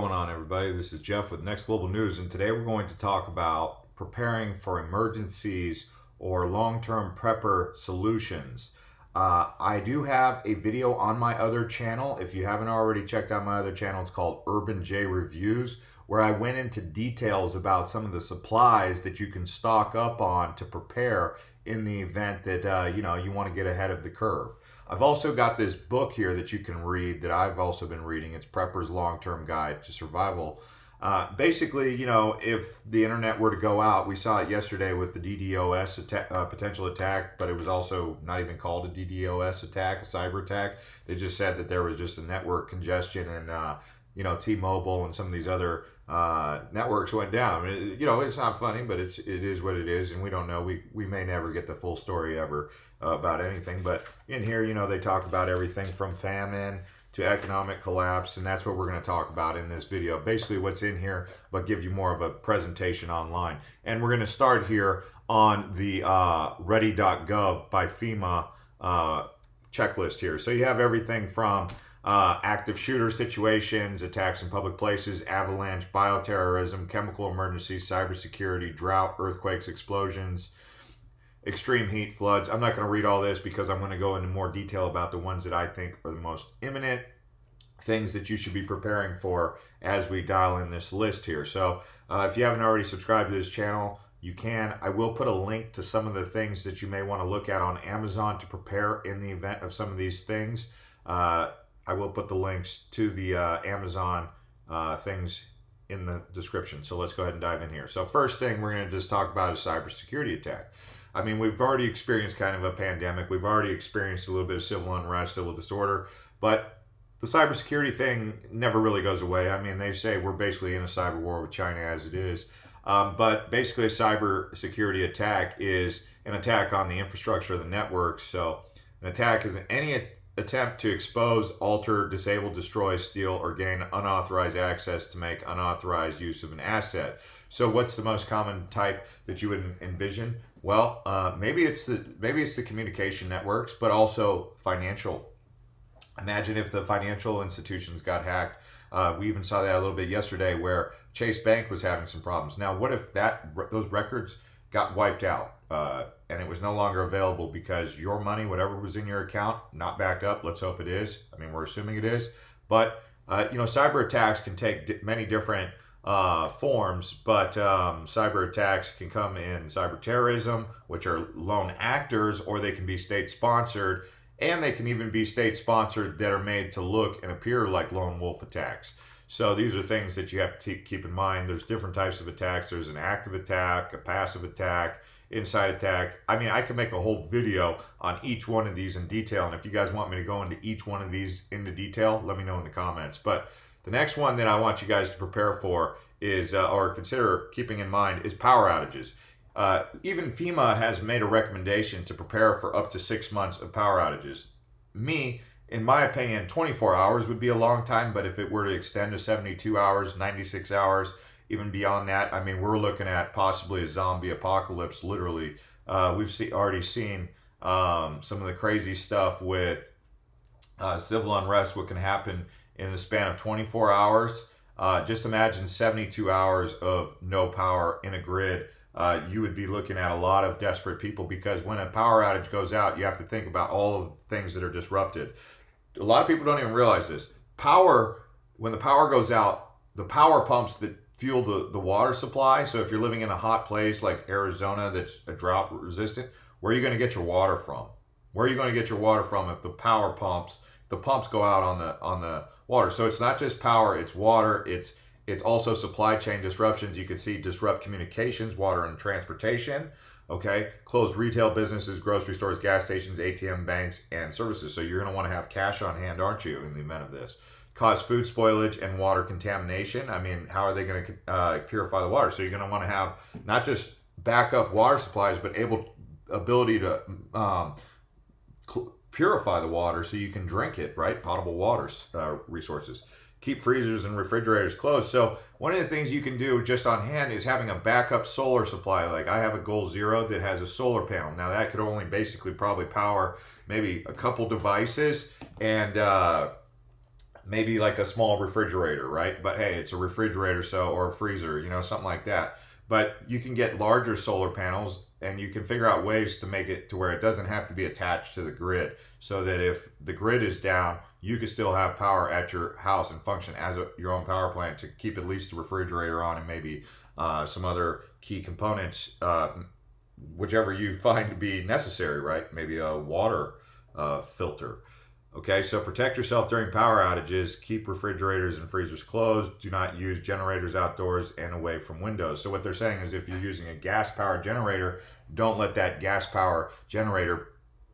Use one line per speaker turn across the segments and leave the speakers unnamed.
What's going on, everybody? This is Jeff with Next Global News, and today we're going to talk about preparing for emergencies or long-term prepper solutions. I do have a video on my other channel. If you haven't already checked out my other channel, it's called Urban J Reviews, where I went into details about some of the supplies that you can stock up on to prepare in the event that you want to get ahead of the curve. I've also got this book here that you can read that I've also been reading. It's Prepper's Long-Term Guide to Survival. Basically, if the internet were to go out, we saw it yesterday with the DDoS potential attack, but it was also not even called a DDoS attack, a cyber attack. They just said that there was just a network congestion and, T-Mobile and some of these other networks went down. It's not funny, but it is what it is, and we don't know. We may never get the full story ever about anything, but in here, they talk about everything from famine to economic collapse, and that's what we're going to talk about in this video. Basically what's in here, but give you more of a presentation online. And we're going to start here on the ready.gov by FEMA checklist here. So you have everything from active shooter situations, attacks in public places, avalanche, bioterrorism, chemical emergencies, cybersecurity, drought, earthquakes, explosions, extreme heat, floods. I'm not going to read all this because I'm going to go into more detail about the ones that I think are the most imminent things that you should be preparing for as we dial in this list here. So if you haven't already subscribed to this channel, you can. I will put a link to some of the things that you may want to look at on Amazon to prepare in the event of some of these things. I will put the links to the Amazon things in the description. So let's go ahead and dive in here. So first thing we're going to just talk about is cybersecurity attack. I mean, we've already experienced kind of a pandemic. We've already experienced a little bit of civil unrest, civil disorder, but the cybersecurity thing never really goes away. I mean, they say we're basically in a cyber war with China as it is. But basically a cybersecurity attack is an attack on the infrastructure of the network. So an attack is any attempt to expose, alter, disable, destroy, steal, or gain unauthorized access to make unauthorized use of an asset. So what's the most common type that you would envision? Well, maybe it's the communication networks, but also financial. Imagine if the financial institutions got hacked. We even saw that a little bit yesterday where Chase Bank was having some problems. Now, what if those records got wiped out and it was no longer available because your money, whatever was in your account, not backed up? Let's hope it is. I mean, we're assuming it is. But, cyber attacks can take many different forms, but cyber attacks can come in cyber terrorism, which are lone actors, or they can be state sponsored, and they can even be state sponsored that are made to look and appear like lone wolf attacks. So these are things that you have to keep in mind. There's different types of attacks. There's an active attack, a passive attack, inside attack. I mean, I can make a whole video on each one of these in detail, and if you guys want me to go into each one of these into detail, let me know in the comments. But the next one that I want you guys to prepare for is, or consider keeping in mind, is power outages. Even FEMA has made a recommendation to prepare for up to 6 months of power outages. In my opinion, 24 hours would be a long time, but if it were to extend to 72 hours, 96 hours, even beyond that, I mean, we're looking at possibly a zombie apocalypse, literally. We've already seen some of the crazy stuff with civil unrest, what can happen in the span of 24 hours. Just imagine 72 hours of no power in a grid. You would be looking at a lot of desperate people, because when a power outage goes out, you have to think about all of the things that are disrupted. A lot of people don't even realize this. When the power goes out, the power pumps that fuel the water supply. So if you're living in a hot place like Arizona that's a drought resistant, where are you going to get your water from? Where are you going to get your water from if the pumps go out on the water? So it's not just power, it's water, it's also supply chain disruptions. You can see disrupt communications, water and transportation. Okay, closed retail businesses, grocery stores, gas stations, ATM, banks, and services. So you're going to want to have cash on hand, aren't you, in the event of this? Cause food spoilage and water contamination. I mean, how are they going to purify the water? So you're going to want to have not just backup water supplies, but ability to purify the water so you can drink it, right? Potable water resources. Keep freezers and refrigerators closed. So one of the things you can do just on hand is having a backup solar supply. Like I have a Goal Zero that has a solar panel. Now that could only basically probably power maybe a couple devices, and maybe like a small refrigerator, right? But hey, it's a refrigerator, so, or a freezer, something like that. But you can get larger solar panels, and you can figure out ways to make it to where it doesn't have to be attached to the grid, so that if the grid is down, you can still have power at your house and function as your own power plant to keep at least the refrigerator on, and maybe some other key components, whichever you find to be necessary, right? Maybe a water filter. Okay, so protect yourself during power outages. Keep refrigerators and freezers closed. Do not use generators outdoors and away from windows. So what they're saying is if you're using a gas-powered generator, don't let that gas power generator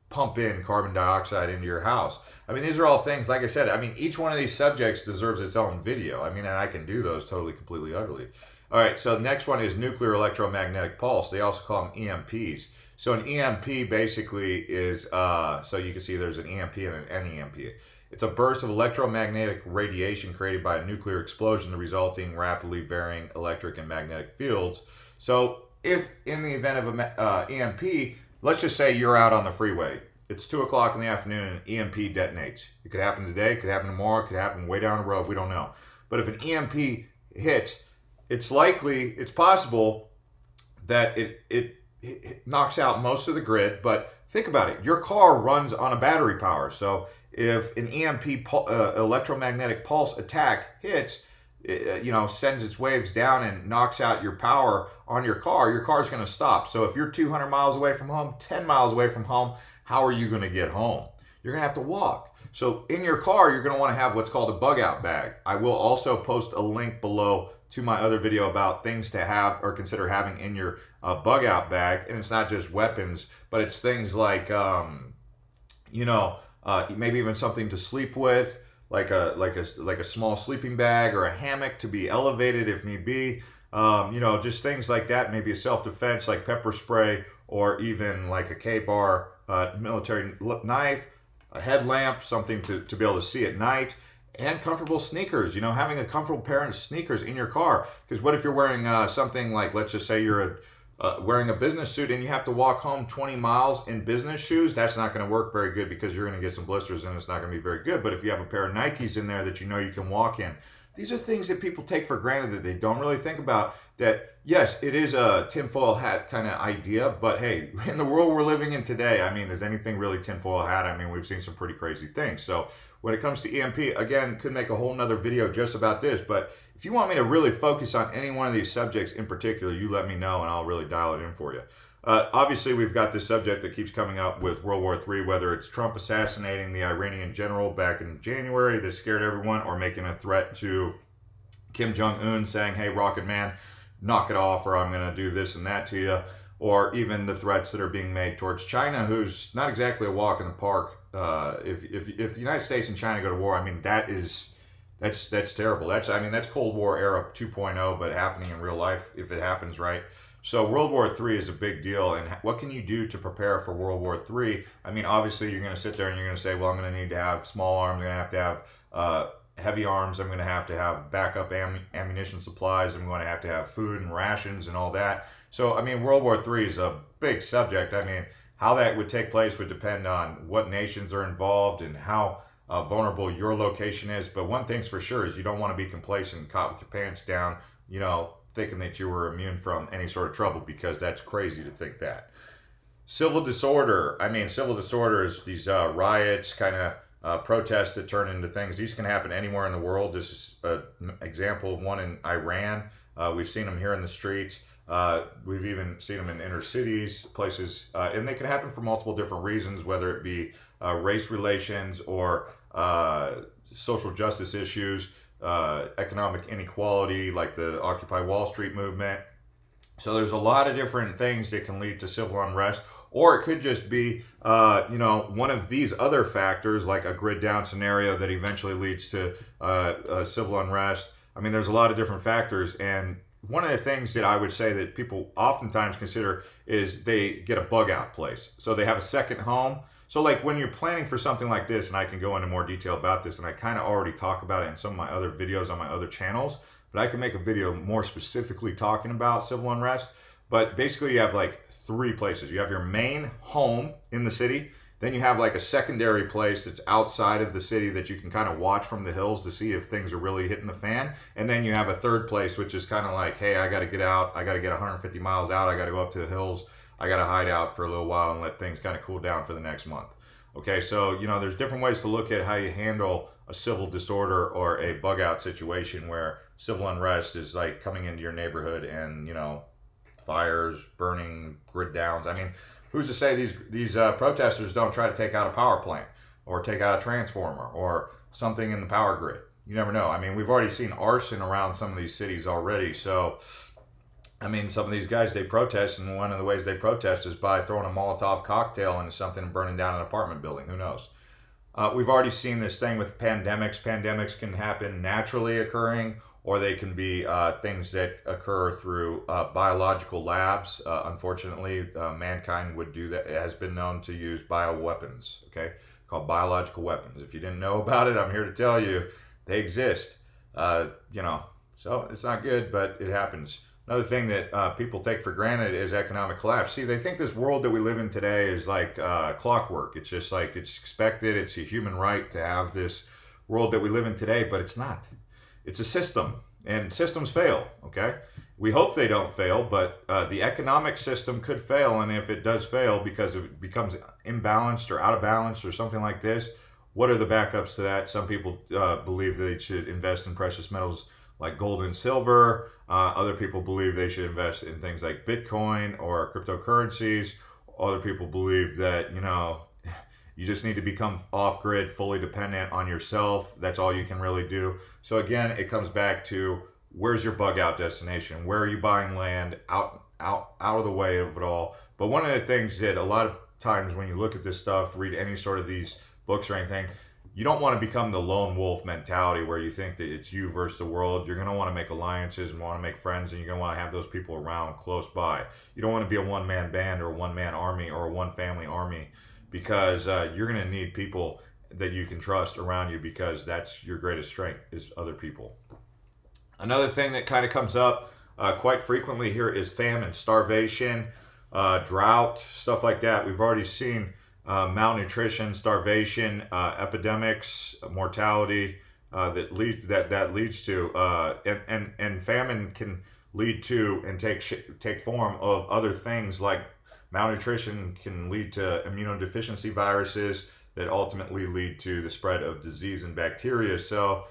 pump in carbon dioxide into your house. I mean, these are all things, like I said, I mean, each one of these subjects deserves its own video. I mean, and I can do those totally, completely, utterly. All right, so the next one is nuclear electromagnetic pulse. They also call them EMPs. So an EMP basically is, so you can see there's an EMP and an NEMP. It's a burst of electromagnetic radiation created by a nuclear explosion, the resulting rapidly varying electric and magnetic fields. So if in the event of an EMP, let's just say you're out on the freeway. It's 2 o'clock in the afternoon and an EMP detonates. It could happen today, it could happen tomorrow, it could happen way down the road, we don't know. But if an EMP hits, it's possible that it knocks out most of the grid. But think about it, your car runs on a battery power. So if an EMP electromagnetic pulse attack hits, sends its waves down and knocks out your power on your car's going to stop. So if you're 200 miles away from home, 10 miles away from home, how are you going to get home? You're going to have to walk. So in your car, you're going to want to have what's called a bug out bag. I will also post a link below to my other video about things to have or consider having in your bug out bag. And it's not just weapons, but it's things like, maybe even something to sleep with, like a small sleeping bag or a hammock to be elevated if need be. Just things like that. Maybe a self-defense like pepper spray, or even like a K-bar military knife, a headlamp, something to be able to see at night. And comfortable sneakers, having a comfortable pair of sneakers in your car. Because what if you're wearing something like, let's just say you're wearing a business suit and you have to walk home 20 miles in business shoes? That's not going to work very good, because you're going to get some blisters and it's not going to be very good. But if you have a pair of Nikes in there that you can walk in, these are things that people take for granted that they don't really think about. That, yes, it is a tinfoil hat kind of idea, but hey, in the world we're living in today, I mean, is anything really tinfoil hat? I mean, we've seen some pretty crazy things. So when it comes to EMP, again, could make a whole nother video just about this, but if you want me to really focus on any one of these subjects in particular, you let me know and I'll really dial it in for you. Obviously, we've got this subject that keeps coming up with World War III, whether it's Trump assassinating the Iranian general back in January that scared everyone, or making a threat to Kim Jong-un saying, hey, Rocket Man, knock it off, or I'm going to do this and that to you, or even the threats that are being made towards China, who's not exactly a walk in the park. If the United States and China go to war, I mean, that's terrible. That's Cold War era 2.0, but happening in real life if it happens, right? So World War III is a big deal, and what can you do to prepare for World War III? I mean, obviously you're going to sit there and you're going to say, well, I'm going to need to have small arms, I'm going to have heavy arms, I'm going to have backup ammunition supplies, I'm going to have food and rations and all that. So, I mean, World War III is a big subject. I mean, how that would take place would depend on what nations are involved and how vulnerable your location is. But one thing's for sure is you don't want to be complacent, caught with your pants down, thinking that you were immune from any sort of trouble, because that's crazy to think that. Civil disorder. I mean, civil disorder is these riots, kind of protests that turn into things. These can happen anywhere in the world. This is an example of one in Iran. We've seen them here in the streets. We've even seen them in inner cities, places, and they can happen for multiple different reasons, whether it be race relations or social justice issues, economic inequality, like the Occupy Wall Street movement. So there's a lot of different things that can lead to civil unrest, or it could just be, one of these other factors, like a grid down scenario that eventually leads to civil unrest. I mean, there's a lot of different factors, and one of the things that I would say that people oftentimes consider is they get a bug out place. So they have a second home. So like when you're planning for something like this, and I can go into more detail about this, and I kind of already talk about it in some of my other videos on my other channels, but I can make a video more specifically talking about civil unrest. But basically you have like 3 places. You have your main home in the city, Then you have like a secondary place that's outside of the city that you can kind of watch from the hills to see if things are really hitting the fan. And then you have a third place, which is kind of like, hey, I got to get out. I got to get 150 miles out. I got to go up to the hills. I got to hide out for a little while and let things kind of cool down for the next month. Okay, so, there's different ways to look at how you handle a civil disorder or a bug out situation where civil unrest is like coming into your neighborhood and, fires, burning, grid downs. I mean, who's to say these protesters don't try to take out a power plant or take out a transformer or something in the power grid? You never know. I mean, we've already seen arson around some of these cities already. So, I mean, some of these guys, they protest, and one of the ways they protest is by throwing a Molotov cocktail into something and burning down an apartment building. Who knows? We've already seen this thing with pandemics. Pandemics can happen naturally occurring, or they can be things that occur through biological labs. Unfortunately, mankind would do that. It has been known to use bioweapons, okay, called biological weapons. If you didn't know about it, I'm here to tell you they exist. So it's not good, but it happens. Another thing that people take for granted is economic collapse. See, they think this world that we live in today is like clockwork. It's just like it's expected. It's a human right to have this world that we live in today, but it's not. It's a system, and systems fail, okay? We hope they don't fail, but the economic system could fail, and if it does fail because it becomes imbalanced or out of balance or something like this, what are the backups to that? Some people believe they should invest in precious metals like gold and silver. Other people believe they should invest in things like Bitcoin or cryptocurrencies. Other people believe that, you just need to become off-grid, fully dependent on yourself. That's all you can really do. So again, it comes back to where's your bug out destination? Where are you buying land out of the way of it all? But one of the things that a lot of times when you look at this stuff, read any sort of these books or anything, you don't want to become the lone wolf mentality where you think that it's you versus the world. You're going to want to make alliances and want to make friends, and you're going to want to have those people around close by. You don't want to be a one-man band or a one-man army or a one-family army, because you're going to need people that you can trust around you, because that's your greatest strength is other people. Another thing that kind of comes up quite frequently here is famine, starvation, drought, stuff like that. We've already seen malnutrition, starvation, epidemics, mortality that leads to, and famine can lead to and take form of other things like malnutrition can lead to immunodeficiency viruses that ultimately lead to the spread of disease and bacteria. So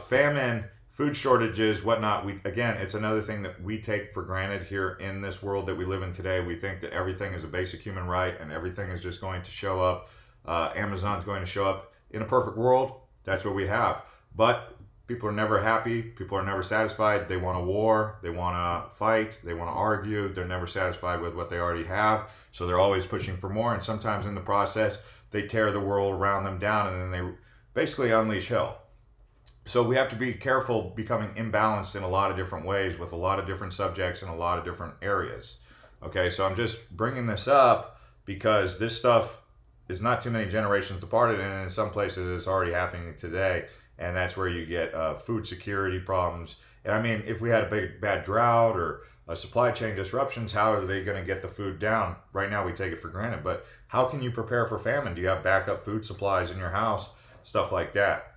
famine, food shortages, whatnot, it's another thing that we take for granted here in this world that we live in today. We think that everything is a basic human right and everything is just going to show up. Amazon's going to show up. In a perfect world, that's what we have. But people are never happy. People are never satisfied. They want a war. They want to fight. They want to argue. They're never satisfied with what they already have. So they're always pushing for more. And sometimes in the process, they tear the world around them down, and then they basically unleash hell. So we have to be careful becoming imbalanced in a lot of different ways with a lot of different subjects in a lot of different areas. Okay, so I'm just bringing this up because this stuff is not too many generations departed, and in some places it's already happening today. And that's where you get food security problems. And I mean, if we had a bad drought or supply chain disruptions, how are they going to get the food down? Right now we take it for granted, but how can you prepare for famine? Do you have backup food supplies in your house? Stuff like that,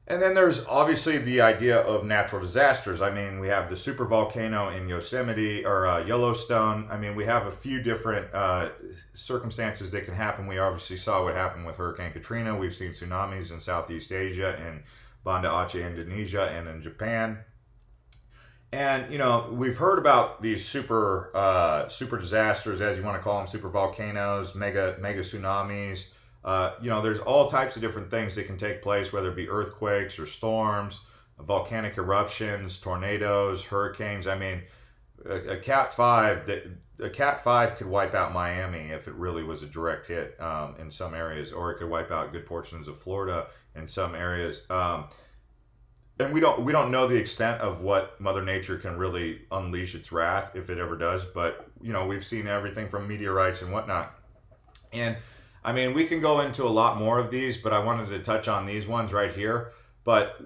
And then there's obviously the idea of natural disasters. I mean, we have the super volcano in Yosemite or Yellowstone. I mean, we have a few different circumstances that can happen. We obviously saw what happened with Hurricane Katrina. We've seen tsunamis in Southeast Asia, in Banda Aceh, Indonesia, and in Japan. And, we've heard about these super disasters, as you want to call them, super volcanoes, mega tsunamis. There's all types of different things that can take place, whether it be earthquakes or storms, volcanic eruptions, tornadoes, hurricanes. I mean, a Cat 5 could wipe out Miami if it really was a direct hit in some areas, or it could wipe out good portions of Florida in some areas. And we don't know the extent of what Mother Nature can really unleash its wrath if it ever does. But we've seen everything from meteorites and whatnot, and I mean, we can go into a lot more of these, but I wanted to touch on these ones right here. But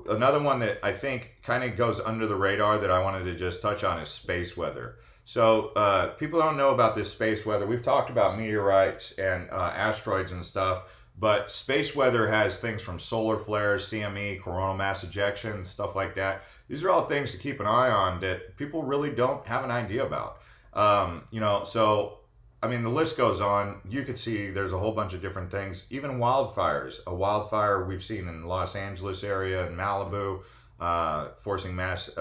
another one that I think kind of goes under the radar that I wanted to just touch on is space weather. So people don't know about this space weather. We've talked about meteorites and asteroids and stuff, but space weather has things from solar flares, CME, coronal mass ejection, stuff like that. These are all things to keep an eye on that people really don't have an idea about. So I mean, the list goes on. You could see there's a whole bunch of different things, even wildfires. A wildfire we've seen in Los Angeles area and Malibu, forcing mass,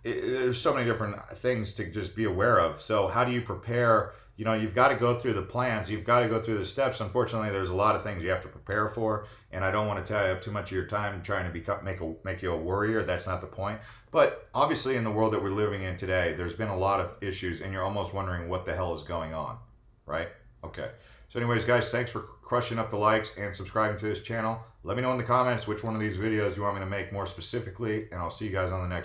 there's so many different things to just be aware of. So how do you prepare? You've got to go through the plans. You've got to go through the steps. Unfortunately, there's a lot of things you have to prepare for, and I don't want to tie up too much of your time trying to make you a worrier. That's not the point. But obviously, in the world that we're living in today, there's been a lot of issues, and you're almost wondering what the hell is going on, right? Okay. So anyways, guys, thanks for crushing up the likes and subscribing to this channel. Let me know in the comments which one of these videos you want me to make more specifically, and I'll see you guys on the next